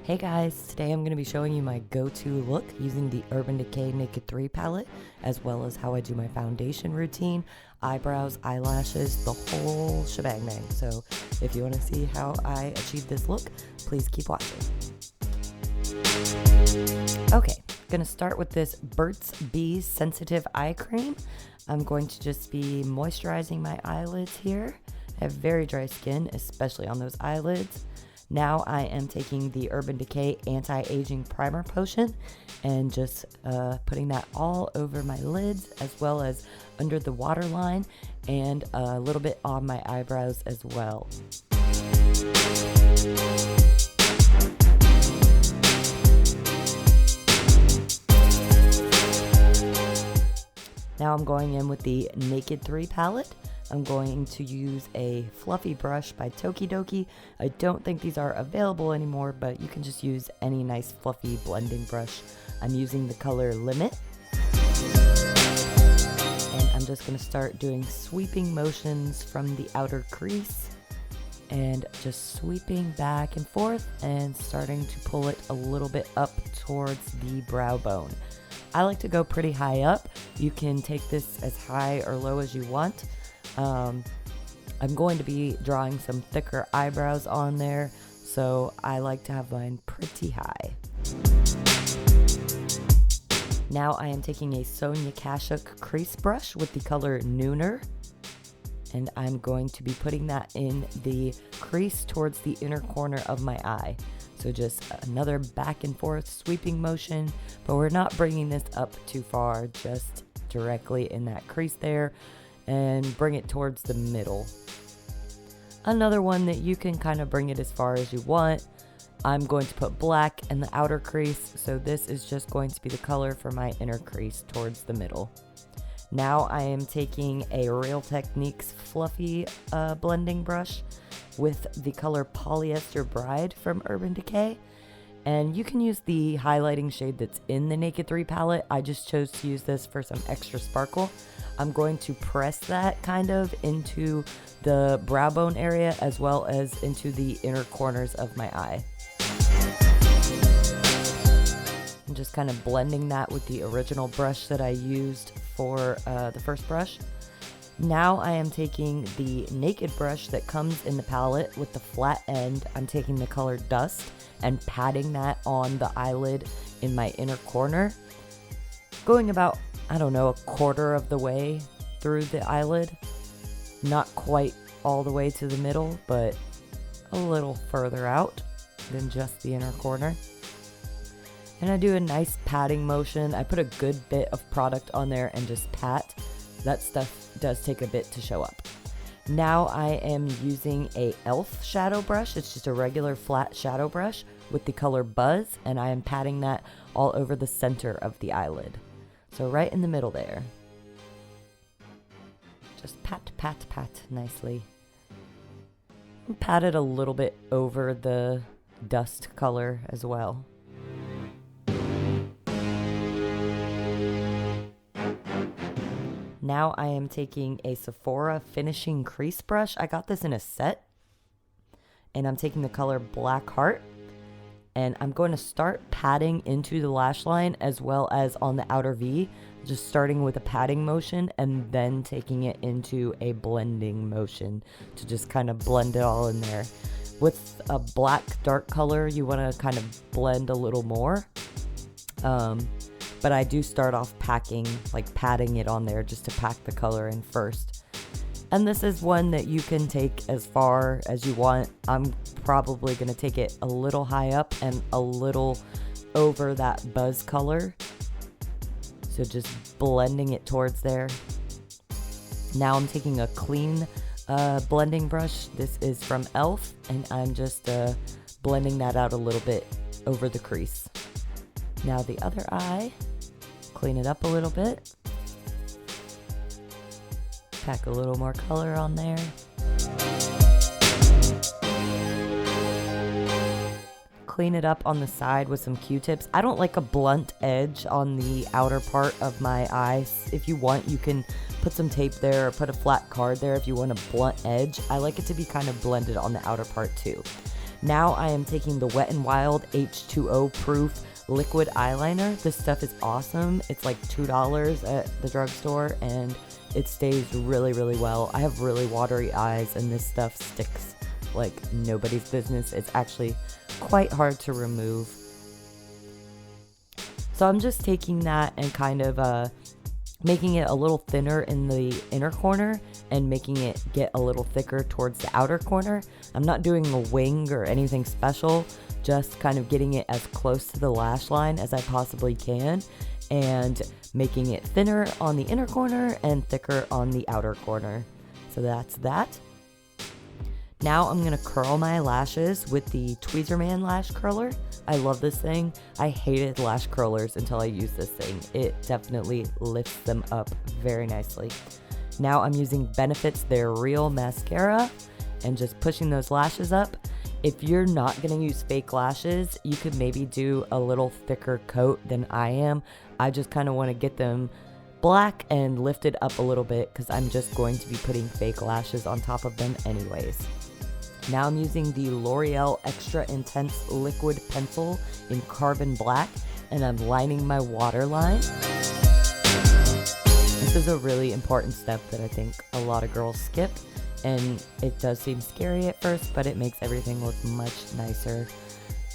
Hey guys, today I'm going to be showing you my go-to look using the Urban Decay Naked 3 palette, as well as how I do my foundation routine, eyebrows, eyelashes, the whole shebang bang. So if you want to see how I achieve this look, please keep watching. Okay, going to start with this Burts Bee Sensitive Eye Cream. I'm going to just be moisturizing my eyelids here. I have very dry skin, especially on those eyelids. Now I am taking the Urban Decay Anti-Aging Primer Potion and just putting that all over my lids as well as under the waterline and a little bit on my eyebrows as well. Now I'm going in with the Naked 3 palette. I'm going to use a fluffy brush by Tokidoki. I don't think these are available anymore, but you can just use any nice fluffy blending brush. I'm using the color Limit. And I'm just going to start doing sweeping motions from the outer crease and just sweeping back and forth and starting to pull it a little bit up towards the brow bone. I like to go pretty high up. You can take this as high or low as you want. I'm going to be drawing some thicker eyebrows on there, so I like to have mine pretty high. Now I am taking a Sonia Kashuk crease brush with the color Nooner, and I'm going to be putting that in the crease towards the inner corner of my eye. So just another back and forth sweeping motion, but we're not bringing this up too far, just directly in that crease there. And bring it towards the middle. Another one that you can kind of bring it as far as you want. I'm going to put black in the outer crease, so this is just going to be the color for my inner crease towards the middle. Now I am taking a Real Techniques fluffy blending brush with the color Polyester Bride from Urban Decay. And you can use the highlighting shade that's in the Naked 3 palette. I just chose to use this for some extra sparkle. I'm going to press that kind of into the brow bone area as well as into the inner corners of my eye. I'm just kind of blending that with the original brush that I used for the first brush. Now I am taking the Naked brush that comes in the palette with the flat end. I'm taking the color Dust and patting that on the eyelid in my inner corner. Going about, I don't know, a quarter of the way through the eyelid. Not quite all the way to the middle, but a little further out than just the inner corner. And I do a nice patting motion. I put a good bit of product on there and just pat. That stuff does take a bit to show up. Now I am using a e.l.f. shadow brush. It's just a regular flat shadow brush with the color Buzz, and I am patting that all over the center of the eyelid. So right in the middle there. Just pat, pat, pat nicely. And pat it a little bit over the dust color as well. Now I am taking a Sephora finishing crease brush. I got this in a set. And I'm taking the color Blackheart. And I'm going to start patting into the lash line as well as on the outer V. Just starting with a patting motion and then taking it into a blending motion to just kind of blend it all in there. With a black dark color, you want to kind of blend a little more. But I do start off patting it on there just to pack the color in first. And this is one that you can take as far as you want. I'm probably going to take it a little high up and a little over that Buzz color. So just blending it towards there. Now I'm taking a clean blending brush. This is from e.l.f. and I'm just blending that out a little bit over the crease. Now the other eye. Clean it up a little bit. Pack a little more color on there. Clean it up on the side with some Q-tips. I don't like a blunt edge on the outer part of my eyes. If you want, you can put some tape there or put a flat card there if you want a blunt edge. I like it to be kind of blended on the outer part too. Now I am taking the Wet n Wild H2O proof liquid eyeliner. This stuff is awesome. It's like $2 at the drugstore and it stays really, really well. I have really watery eyes and this stuff sticks like nobody's business. It's actually quite hard to remove. So I'm just taking that and kind of making it a little thinner in the inner corner and making it get a little thicker towards the outer corner. I'm not doing a wing or anything special, just kind of getting it as close to the lash line as I possibly can and making it thinner on the inner corner and thicker on the outer corner. So that's that. Now I'm going to curl my lashes with the Tweezerman lash curler. I love this thing. I hated lash curlers until I used this thing. It definitely lifts them up very nicely. Now I'm using Benefit's Their Real Mascara and just pushing those lashes up. If you're not going to use fake lashes, you could maybe do a little thicker coat than I am. I just kind of want to get them black and lifted up a little bit because I'm just going to be putting fake lashes on top of them anyways. Now I'm using the Loreal Extra Intense Liquid Pencil in Carbon Black and I'm lining my waterline. This is a really important step that I think a lot of girls skip, and it does seem scary at first, but it makes everything look much nicer.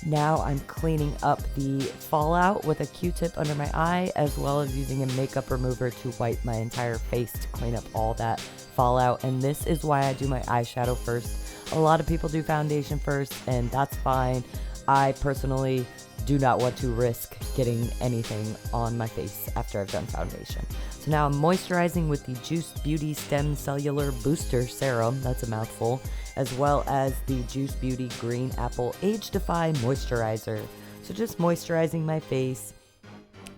Now I'm cleaning up the fallout with a Q-tip under my eye, as well as using a makeup remover to wipe my entire face to clean up all that fallout. And this is why I do my eyeshadow first. A lot of people do foundation first, and that's fine. I personally do not want to risk getting anything on my face after I've done foundation. So now I'm moisturizing with the Juice Beauty Stem Cellular Booster Serum, that's a mouthful, as well as the Juice Beauty Green Apple Age Defy Moisturizer. So just moisturizing my face.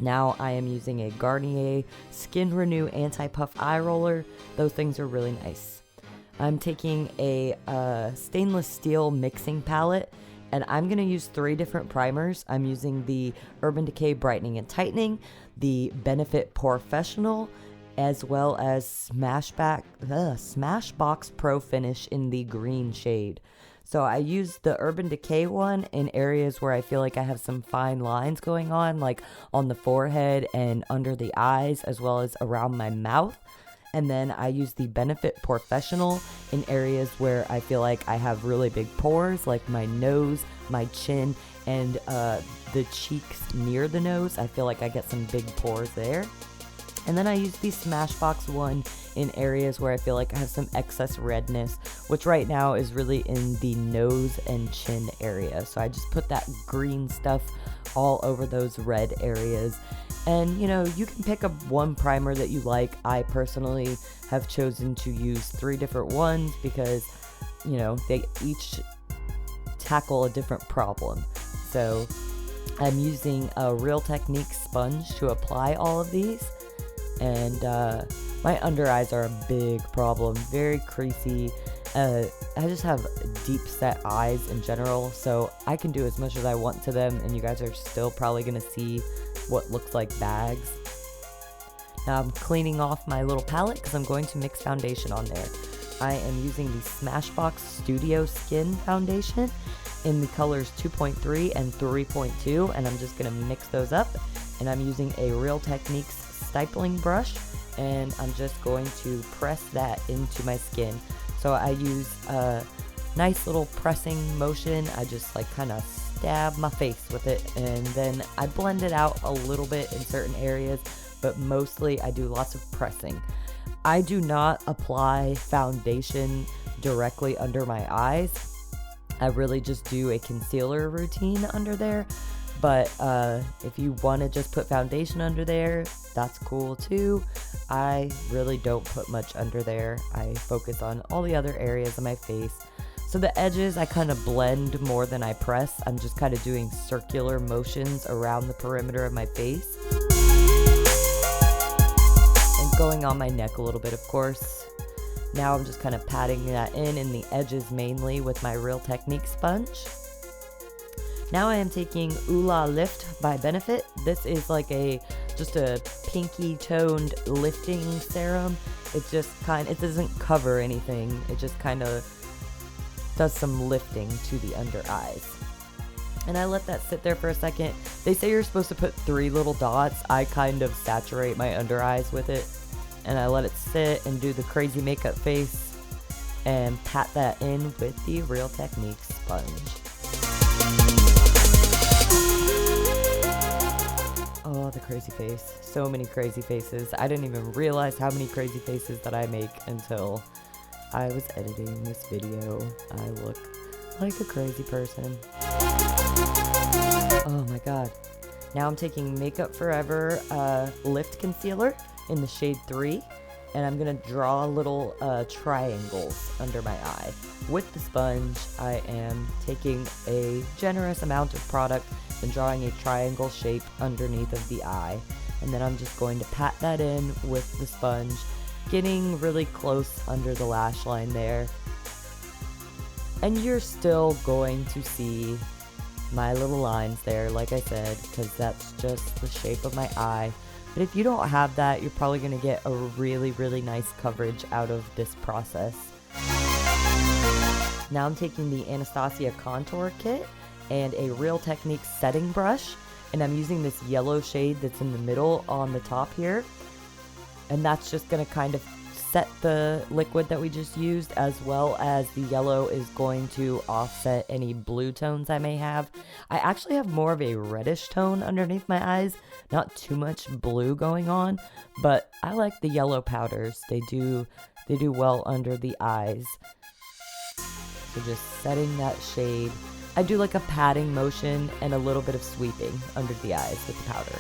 Now I am using a Garnier Skin Renew Anti-Puff Eye Roller. Those things are really nice. I'm taking a stainless steel mixing palette, and I'm going to use 3 different primers. I'm using the Urban Decay Brightening and Tightening, the Benefit Professional, as well as Smashbox Pro Finish in the green shade. So I use the Urban Decay one in areas where I feel like I have some fine lines going on, like on the forehead and under the eyes, as well as around my mouth. And then I use the Benefit Professional in areas where I feel like I have really big pores, like my nose, my chin, and the cheeks near the nose. I feel like I get some big pores there. And then I use the Smashbox one in areas where I feel like I have some excess redness, which right now is really in the nose and chin area. So I just put that green stuff all over those red areas. And you know, you can pick up one primer that you like. I personally have chosen to use 3 different ones because, you know, they each tackle a different problem. So I'm using a Real Technique sponge to apply all of these. And my under eyes are a big problem, very creasy. I just have deep set eyes in general, so I can do as much as I want to them, and you guys are still probably going to see what looks like bags. Now I'm cleaning off my little palette because I'm going to mix foundation on there. I am using the Smashbox Studio Skin Foundation in the colors 2.3 and 3.2, and I'm just going to mix those up. And I'm using a Real Techniques stippling brush, and I'm just going to press that into my skin. So I use a nice little pressing motion. I just like kind of stab my face with it, and then I blend it out a little bit in certain areas, but mostly I do lots of pressing. I do not apply foundation directly under my eyes. I really just do a concealer routine under there. But if you want to just put foundation under there, that's cool too. I really don't put much under there. I focus on all the other areas of my face. So the edges, I kind of blend more than I press. I'm just kind of doing circular motions around the perimeter of my face. And going on my neck a little bit, of course. Now I'm just kind of patting that in the edges mainly with my Real Technique sponge. Now I am taking Ooh La Lift by Benefit. This is like just a pinky toned lifting serum. It just it doesn't cover anything. It just kind of does some lifting to the under eyes. And I let that sit there for a second. They say you're supposed to put 3 little dots. I kind of saturate my under eyes with it. And I let it sit and do the crazy makeup face. And pat that in with the Real Techniques sponge. Oh, the crazy face. So many crazy faces. I didn't even realize how many crazy faces that I make until I was editing this video. I look like a crazy person. Oh my god. Now I'm taking Makeup Forever Lift Concealer in the shade 3. And I'm going to draw little triangles under my eye. With the sponge, I am taking a generous amount of product and drawing a triangle shape underneath of the eye. And then I'm just going to pat that in with the sponge, getting really close under the lash line there. And you're still going to see my little lines there, like I said, because that's just the shape of my eye. But if you don't have that, you're probably going to get a really, really nice coverage out of this process. Now I'm taking the Anastasia Contour Kit and a Real Techniques setting brush. And I'm using this yellow shade that's in the middle on the top here. And that's just going to kind of set the liquid that we just used, as well as the yellow is going to offset any blue tones I may have. I actually have more of a reddish tone underneath my eyes, not too much blue going on, but I like the yellow powders. They do well under the eyes. So just setting that shade. I do like a patting motion and a little bit of sweeping under the eyes with the powder.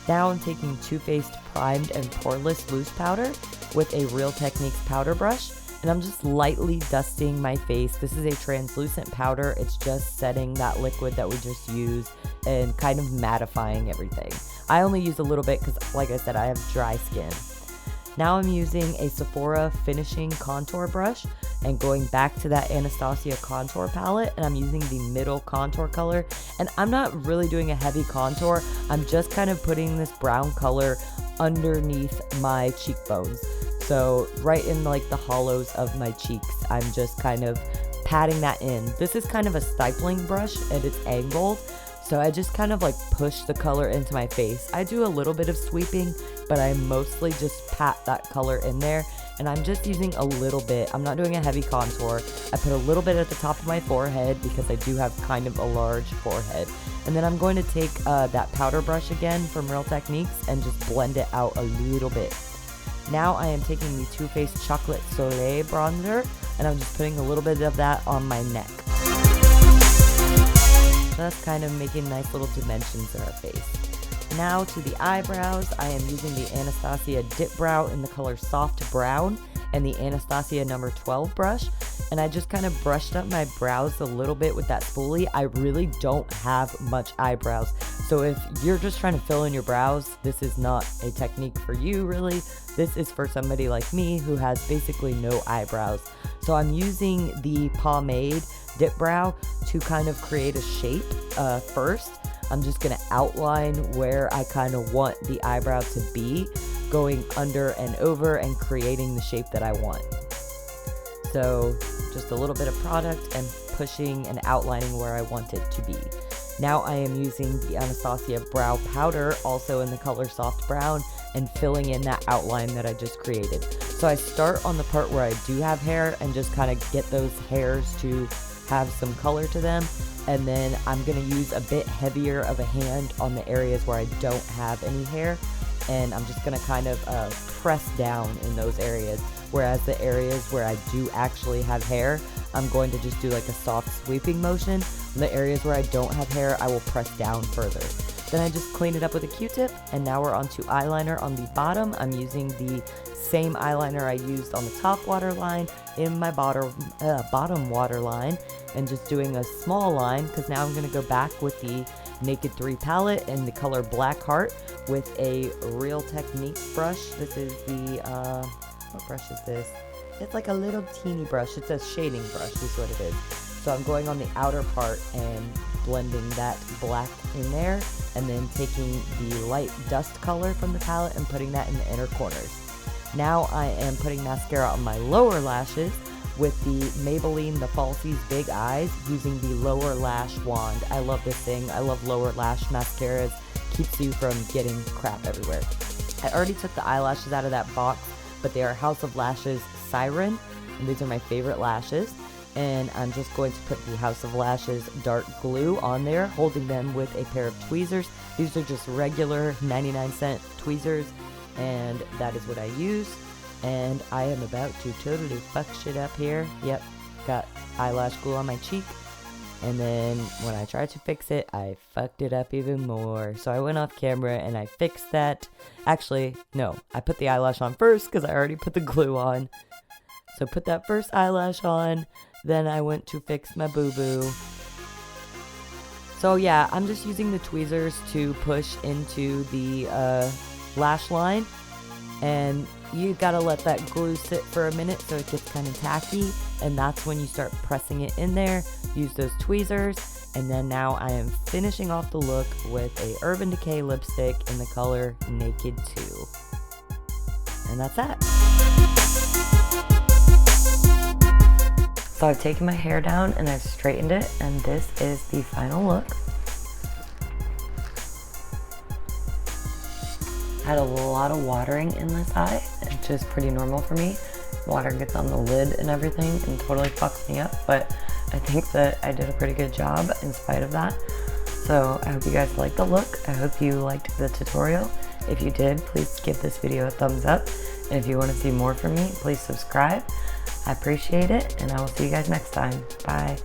Now I'm taking Too Faced Primed and Poreless Loose Powder with a Real Techniques powder brush, and I'm just lightly dusting my face. This is a translucent powder. It's just setting that liquid that we just used and kind of mattifying everything. I only use a little bit because, like I said, I have dry skin. Now I'm using a Sephora Finishing Contour Brush and going back to that Anastasia Contour Palette, and I'm using the middle contour color. And I'm not really doing a heavy contour. I'm just kind of putting this brown color underneath my cheekbones. So right in like the hollows of my cheeks, I'm just kind of patting that in. This is kind of a stippling brush and it's angled. So I just kind of like push the color into my face. I do a little bit of sweeping, but I mostly just pat that color in there. And I'm just using a little bit. I'm not doing a heavy contour. I put a little bit at the top of my forehead because I do have kind of a large forehead. And then I'm going to take that powder brush again from Real Techniques and just blend it out a little bit. Now I am taking the Too Faced Chocolate Soleil bronzer, and I'm just putting a little bit of that on my neck. So that's kind of making nice little dimensions in our face. Now to the eyebrows, I am using the Anastasia Dip Brow in the color Soft Brown and the Anastasia number 12 brush. And I just kind of brushed up my brows a little bit with that spoolie. I really don't have much eyebrows. So if you're just trying to fill in your brows, this is not a technique for you really. This is for somebody like me who has basically no eyebrows. So I'm using the pomade Dip Brow to kind of create a shape first. I'm just going to outline where I kind of want the eyebrow to be, going under and over and creating the shape that I want. So just a little bit of product and pushing and outlining where I want it to be. Now I am using the Anastasia Brow Powder, also in the color Soft Brown, and filling in that outline that I just created. So I start on the part where I do have hair and just kind of get those hairs to have some color to them. And then I'm going to use a bit heavier of a hand on the areas where I don't have any hair. And I'm just going to kind of press down in those areas. Whereas the areas where I do actually have hair, I'm going to just do like a soft sweeping motion. The areas where I don't have hair, I will press down further. Then I just clean it up with a Q-tip, and now we're on to eyeliner on the bottom. I'm using the same eyeliner I used on the top waterline in my bottom waterline, and just doing a small line, because now I'm going to go back with the Naked 3 palette in the color Blackheart with a Real Techniques brush. This is the, what brush is this? It's like a little teeny brush. It's a shading brush is what it is. So I'm going on the outer part and blending that black in there, and then taking the light dust color from the palette and putting that in the inner corners. Now I am putting mascara on my lower lashes with the Maybelline The Falsies Big Eyes using the lower lash wand. I love this thing. I love lower lash mascaras. Keeps you from getting crap everywhere. I already took the eyelashes out of that box, but they are House of Lashes Siren, and these are my favorite lashes. And I'm just going to put the House of Lashes dark glue on there, holding them with a pair of tweezers. These are just regular 99-cent tweezers, and that is what I use. And I am about to totally fuck shit up here. Yep, got eyelash glue on my cheek. And then when I tried to fix it, I fucked it up even more. So I went off camera and I fixed that. Actually, no, I put the eyelash on first because I already put the glue on. So put that first eyelash on. Then I went to fix my boo-boo. So yeah, I'm just using the tweezers to push into the lash line. And you gotta let that glue sit for a minute so it gets kind of tacky, and that's when you start pressing it in there. Use those tweezers, and then now I am finishing off the look with a Urban Decay lipstick in the color Naked 2. And that's that. So I've taken my hair down and I've straightened it, and this is the final look. I had a lot of watering in this eye, which is pretty normal for me. Water gets on the lid and everything and totally fucks me up, but I think that I did a pretty good job in spite of that. So I hope you guys liked the look. I hope you liked the tutorial. If you did, please give this video a thumbs up. And if you want to see more from me, please subscribe. I appreciate it, and I will see you guys next time. Bye.